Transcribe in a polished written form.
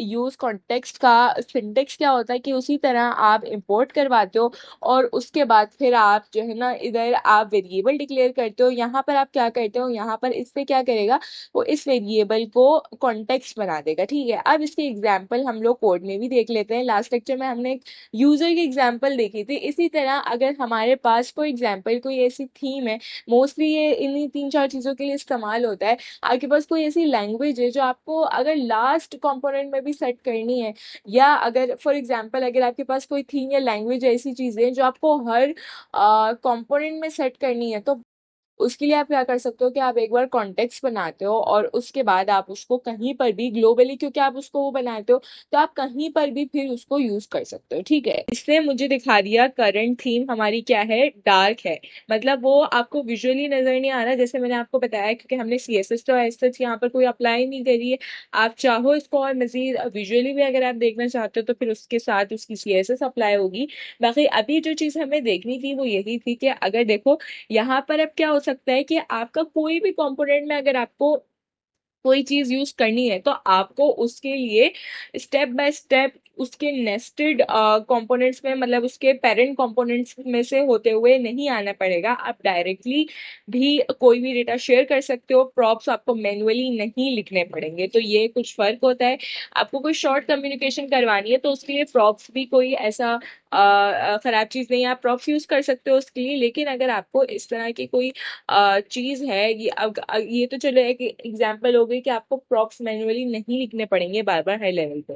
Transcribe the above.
Use context का syntax क्या होता है कि उसी तरह आप इंपोर्ट करवाते हो और उसके बाद फिर आप जो है ना इधर आप वेरिएबल डिक्लेयर करते हो। यहाँ पर आप क्या करते हो, यहाँ पर इससे क्या करेगा, वो इस वेरिएबल को कॉन्टेक्स्ट बना देगा। ठीक है, अब इसके एग्जाम्पल हम लोग कोड में भी देख लेते हैं। लास्ट लेक्चर में हमने एक यूजर की एग्जाम्पल देखी थी। इसी तरह अगर हमारे पास कोई एग्जाम्पल कोई ऐसी थीम है, मोस्टली ये इन्हीं 3-4 चीज़ों के लिए इस्तेमाल होता है। आपके पास कोई ऐसी लैंग्वेज है जो आपको अगर लास्ट कंपोनेंट में भी सेट करनी है, या अगर फॉर एग्जांपल अगर आपके पास कोई थीम या लैंग्वेज ऐसी चीज़ें जो आपको हर कंपोनेंट में सेट करनी है, तो उसके लिए आप क्या कर सकते हो कि आप एक बार कॉन्टेक्स्ट बनाते हो और उसके बाद आप उसको कहीं पर भी ग्लोबली, क्योंकि आप उसको वो बनाते हो, तो आप कहीं पर भी फिर उसको यूज कर सकते हो। ठीक है, इसने मुझे दिखा दिया करंट थीम हमारी क्या है, डार्क है। मतलब वो आपको विजुअली नजर नहीं आ रहा, जैसे मैंने आपको बताया, क्योंकि हमने CSS तो ऐसा यहाँ पर कोई अप्लाई नहीं करी है। आप चाहो इसको और मजीद विजुअली भी अगर आप देखना चाहते हो तो फिर उसके साथ उसकी CSS अप्लाई होगी। बाकी अभी जो चीज़ हमें देखनी थी वो यही थी कि अगर देखो यहाँ पर अब क्या हो सकता है कि आपका कोई भी कंपोनेंट में अगर आपको कोई चीज यूज करनी है, तो आपको उसके लिए स्टेप बाय स्टेप उसके नेस्टेड कंपोनेंट्स में, मतलब उसके पेरेंट कंपोनेंट्स में से होते हुए नहीं आना पड़ेगा। आप डायरेक्टली भी कोई भी डेटा शेयर कर सकते हो, प्रॉप्स आपको मैन्युअली नहीं लिखने पड़ेंगे। तो ये कुछ फर्क होता है। आपको कोई शॉर्ट कम्युनिकेशन करवानी है तो उसके लिए प्रॉप्स भी कोई ऐसा खराब चीज नहीं है, आप प्रॉप्स यूज कर सकते हो उसके लिए। लेकिन अगर आपको इस तरह की कोई चीज है, ये अब ये तो चलो एक एग्जांपल हो गई कि आपको प्रॉप्स मैन्युअली नहीं लिखने पड़ेंगे बार बार हर लेवल पे।